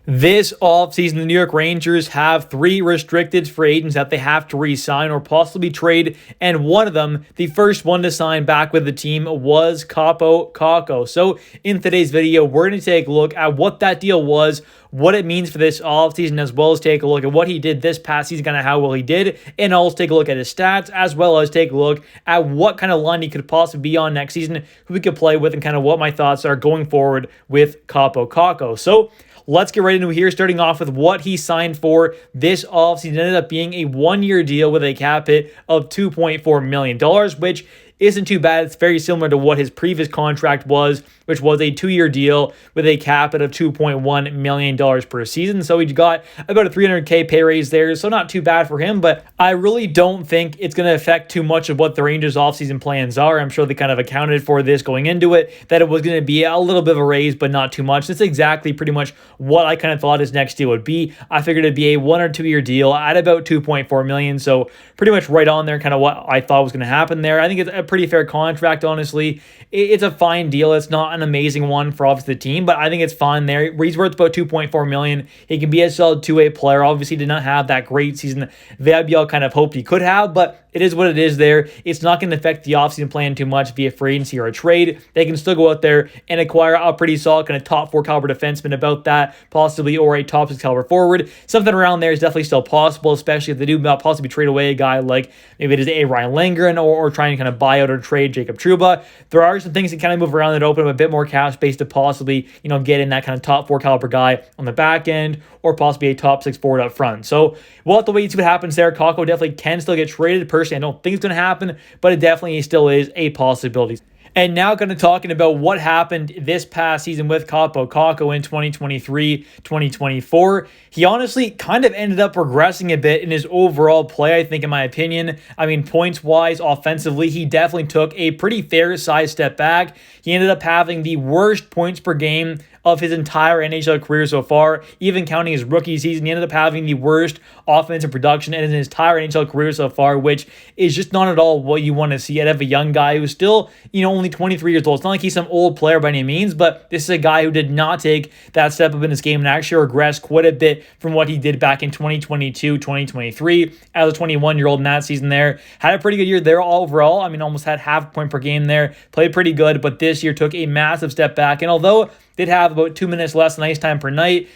This offseason, the New York Rangers have 3 restricted free agents that they have to re-sign or possibly trade, and one of them, the first one to sign back with the team, was Kappo Kakko. So in today's video, we're going to take a look at what that deal was, what it means for this offseason, as well as take a look at what he did this past season, kind of how well he did, and also take a look at his stats, as well as take a look at what kind of line he could possibly be on next season, who we could play with, and kind of what my thoughts are going forward with Kappo Kakko. So let's get right into it here, starting off with what he signed for this offseason. It ended up being a 1-year deal with a cap hit of $2.4 million, which isn't too bad. It's very similar to what his previous contract was, which was a 2-year deal with a cap hit of $2.1 million per season. So he got about a $300K pay raise there, so not too bad for him, but I really don't think it's going to affect too much of what the Rangers' offseason plans are. I'm sure they kind of accounted for this going into it, that it was going to be a little bit of a raise, but not too much. That's exactly pretty much what I kind of thought his next deal would be. I figured it'd be a 1 or 2 year deal at about $2.4 million, so pretty much right on there, kind of what I thought was going to happen there. I think it's a pretty fair contract, honestly. It's a fine deal. It's not an amazing one for obviously the team, but I think it's fine there. He's worth about $2.4 million. He can be a solid 2-way player. Obviously did not have that great season that we all kind of hoped he could have, but it is what it is there. It's not going to affect the offseason plan too much via free agency or a trade. They can still go out there and acquire a pretty solid kind of top 4 caliber defenseman about that, possibly, or a top 6 caliber forward. Something around there is definitely still possible, especially if they do possibly trade away a guy like maybe it is a Ryan Langren or try and kind of buy out or trade Jacob Trouba. There are some things that kind of move around that open up a bit more cap space to possibly, get in that kind of top 4 caliber guy on the back end, or possibly a top 6 forward up front. So we'll have to wait and see what happens there. Kakko definitely can still get traded. Personally, I don't think it's going to happen, but it definitely still is a possibility. And now kind of talking about what happened this past season with Kappo Kakko in 2023-2024. He honestly kind of ended up regressing a bit in his overall play, I think, in my opinion. I mean, points-wise, offensively, he definitely took a pretty fair-sized step back. He ended up having the worst points per game of his entire NHL career so far, even counting his rookie season. He ended up having the worst offensive production in his entire NHL career so far, which is just not at all what you want to see out of a young guy who's still, only 23 years old. It's not like he's some old player by any means, but this is a guy who did not take that step up in his game and actually regressed quite a bit from what he did back in 2022, 2023. As a 21-year-old in that season there, had a pretty good year there overall. I mean, almost had half a point per game there, played pretty good, but this year took a massive step back. And although did have about 2 minutes less than ice time per night,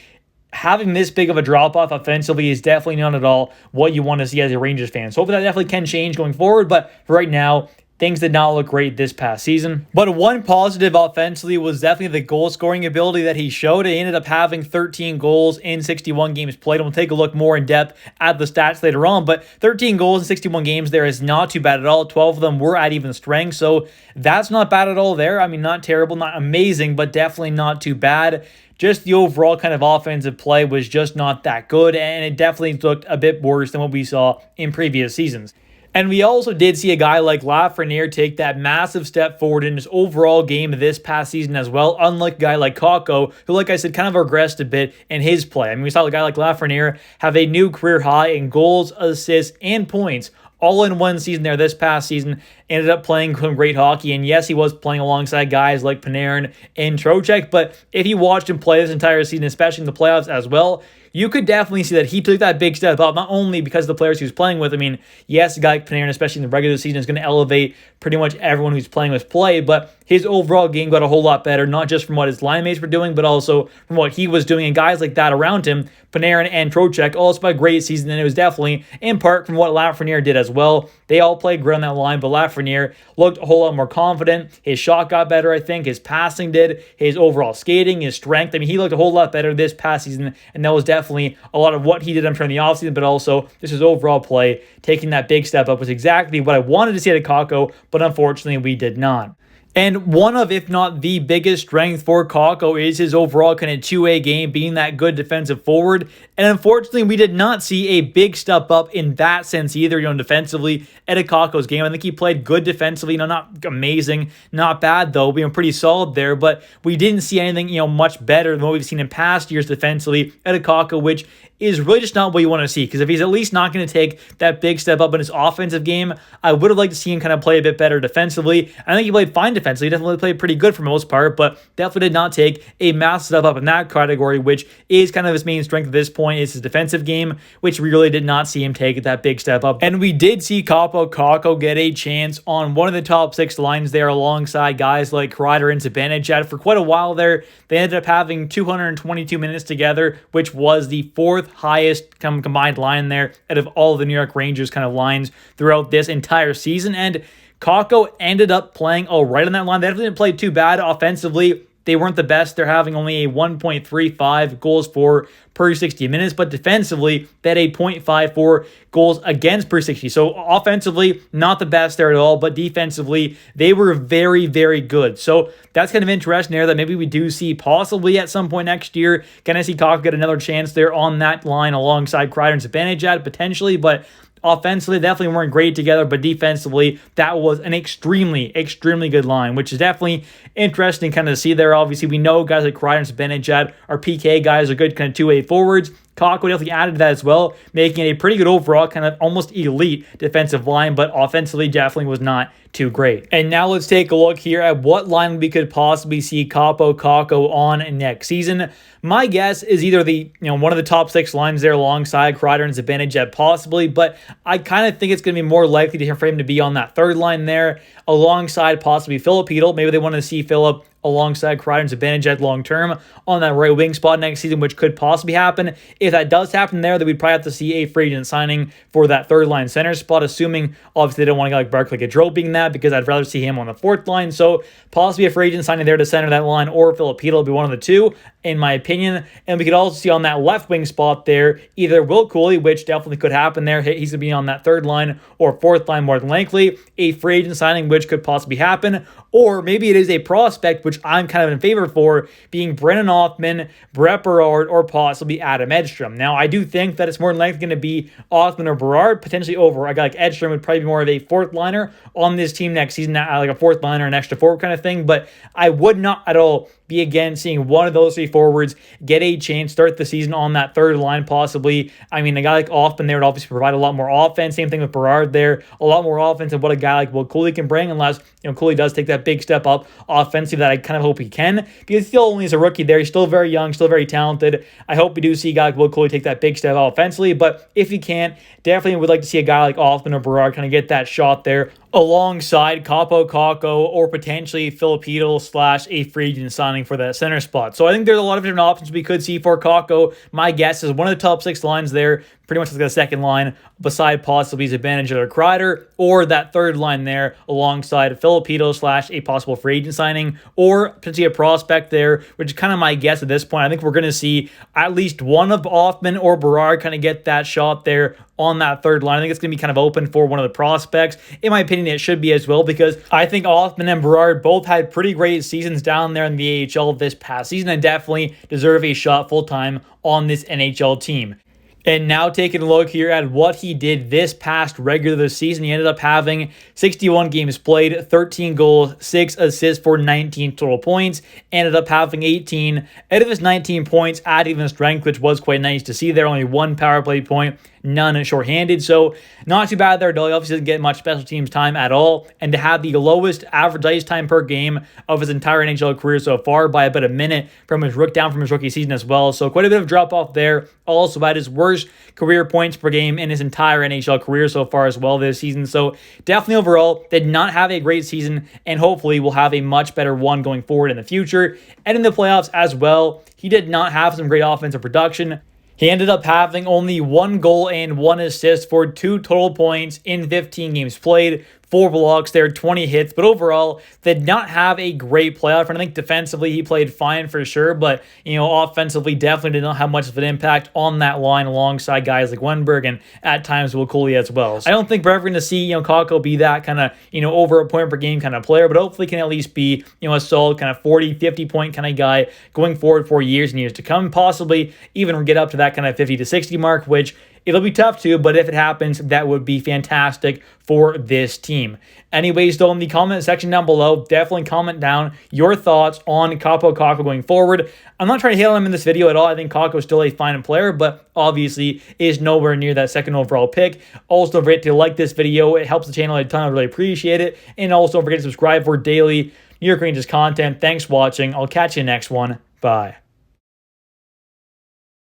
having this big of a drop-off offensively is definitely not at all what you want to see as a Rangers fan. So hopefully that definitely can change going forward, but for right now, things did not look great this past season. But one positive offensively was definitely the goal-scoring ability that he showed. He ended up having 13 goals in 61 games played. We'll take a look more in depth at the stats later on, but 13 goals in 61 games there is not too bad at all. 12 of them were at even strength, so that's not bad at all there. I mean, not terrible, not amazing, but definitely not too bad. Just the overall kind of offensive play was just not that good, and it definitely looked a bit worse than what we saw in previous seasons. And we also did see a guy like Lafreniere take that massive step forward in his overall game this past season as well, unlike a guy like Kakko, who, like I said, kind of regressed a bit in his play. I mean, we saw a guy like Lafreniere have a new career high in goals, assists, and points all in one season there this past season. Ended up playing some great hockey, and yes, he was playing alongside guys like Panarin and Trocheck, but if you watched him play this entire season, especially in the playoffs as well, you could definitely see that he took that big step up, not only because of the players he was playing with. I mean, yes, a guy like Panarin, especially in the regular season, is going to elevate pretty much everyone who's playing with play, but his overall game got a whole lot better, not just from what his line mates were doing, but also from what he was doing, and guys like that around him, Panarin and Trocheck, also had a great season, and it was definitely in part from what Lafreniere did as well. They all played great on that line, but Lafreniere looked a whole lot more confident. His shot got better, I think. His passing did. His overall skating, his strength. I mean, he looked a whole lot better this past season, and that was definitely a lot of what he did in the offseason, but also just his overall play, taking that big step up was exactly what I wanted to see out of Kakko, but unfortunately we did not. And one of, if not the biggest strength for Kakko is his overall kind of 2A game, being that good defensive forward. And unfortunately, we did not see a big step up in that sense either, defensively at Kakko's game. I think he played good defensively, not amazing, not bad though, being pretty solid there, but we didn't see anything, much better than what we've seen in past years defensively at Kakko, which is really just not what you want to see, because if he's at least not going to take that big step up in his offensive game, I would have liked to see him kind of play a bit better defensively. I think he played fine defensively. He definitely played pretty good for the most part, but definitely did not take a massive step up in that category, which is kind of his main strength at this point, is his defensive game, which we really did not see him take that big step up. And we did see Kappo Kakko get a chance on one of the top 6 lines there alongside guys like Kreider and Zibanejad. For quite a while there, they ended up having 222 minutes together, which was the 4th highest combined line there out of all of the New York Rangers kind of lines throughout this entire season. And Kakko ended up playing all right on that line. They definitely didn't play too bad offensively. They weren't the best. They're having only a 1.35 goals for per 60 minutes, but defensively, they had a 0.54 goals against per 60. So offensively, not the best there at all, but defensively, they were very, very good. So that's kind of interesting there that maybe we do see possibly at some point next year. Can I see Kakko get another chance there on that line alongside Kreider and Zibanejad potentially, but offensively, definitely weren't great together, but defensively, that was an extremely, extremely good line, which is definitely interesting kind of to see there. Obviously, we know guys like Kreider and Zibanejad are PK guys, are good kind of two-way forwards. Kakko definitely added to that as well, making it a pretty good overall, kind of almost elite defensive line, but offensively definitely was not too great. And now let's take a look here at what line we could possibly see Kappo Kakko on next season. My guess is either one of the top 6 lines there alongside Kreider and Zibanejad possibly, but I kind of think it's going to be more likely for him to be on that 3rd line there alongside possibly Filip. Maybe they want to see Filip alongside Kreider and Zibanejad long-term on that right wing spot next season, which could possibly happen. If that does happen there, then we'd probably have to see a free agent signing for that 3rd line center spot, assuming obviously they don't want to like Barclay Gaudreau being that, because I'd rather see him on the 4th line. So possibly a free agent signing there to center that line, or Filip will be one of the two, in my opinion. And we could also see on that left wing spot there, either Will Cooley, which definitely could happen there. He's going to be on that 3rd line or 4th line more than likely. A free agent signing, which could possibly happen. Or maybe it is a prospect, which I'm kind of in favor for, being Brennan Othmann, Brett Berard, or possibly Adam Edstrom. Now, I do think that it's more than likely going to be Othmann or Berard, potentially over a guy like Edstrom would probably be more of a 4th liner on this team next season, like a 4th liner, an extra forward kind of thing. But I would not at all be against seeing one of those 3 forwards get a chance, start the season on that 3rd line possibly. I mean, a guy like Othmann there would obviously provide a lot more offense. Same thing with Berard there, a lot more offense than what a guy like Will Cooley can bring, unless Cooley does take that big step up offensively that I kind of hope he can, because he still only is a rookie there. He's still very young, still very talented. I hope we do see a guy like Will Cooley take that big step up offensively, but if he can't, definitely would like to see a guy like Othmann or Berard kind of get that shot there alongside Kappo Kakko or potentially Filip / a free agent signing for that center spot. So I think there's a lot of different options we could see for Kakko. My guess is one of the top 6 lines there, pretty much like the 2nd line, beside possibly Zibanejad or Kreider, or that 3rd line there alongside Filip / a possible free agent signing, or potentially a prospect there, which is kind of my guess at this point. I think we're going to see at least one of Othmann or Berard kind of get that shot there on that 3rd line. I think it's going to be kind of open for one of the prospects. In my opinion, it should be as well, because I think Othmann and Berard both had pretty great seasons down there in the AHL this past season and definitely deserve a shot full-time on this NHL team. And now taking a look here at what he did this past regular season, he ended up having 61 games played, 13 goals, 6 assists for 19 total points. Ended up having 18 out of his 19 points at even strength, which was quite nice to see there. Only 1 power play point, none shorthanded. So not too bad there. Dolly obviously doesn't get much special teams time at all. And to have the lowest average ice time per game of his entire NHL career so far by about a minute from his rookie season as well. So quite a bit of drop off there. Also at his worst career points per game in his entire NHL career so far as well this season. So definitely overall did not have a great season, and hopefully will have a much better one going forward in the future. And in the playoffs as well, he did not have some great offensive production. He ended up having only 1 goal and 1 assist for 2 total points in 15 games played. 4 blocks there, 20 hits, but overall did not have a great playoff. And I think defensively he played fine for sure, but offensively definitely did not have much of an impact on that line alongside guys like Wenberg and at times Will Cooley as well. So I don't think we're ever going to see Kakko be that kind of over a point per game kind of player, but hopefully can at least be a solid kind of 40-50 point kind of guy going forward for years and years to come. Possibly even get up to that kind of 50 to 60 mark, which it'll be tough to, but if it happens, that would be fantastic for this team. Anyways, though, in the comment section down below, definitely comment down your thoughts on Kappo Kakko going forward. I'm not trying to hate on him in this video at all. I think Kakko is still a fine player, but obviously is nowhere near that 2nd overall pick. Also, don't forget to like this video. It helps the channel a ton. I really appreciate it. And also, don't forget to subscribe for daily New York Rangers content. Thanks for watching. I'll catch you next one. Bye.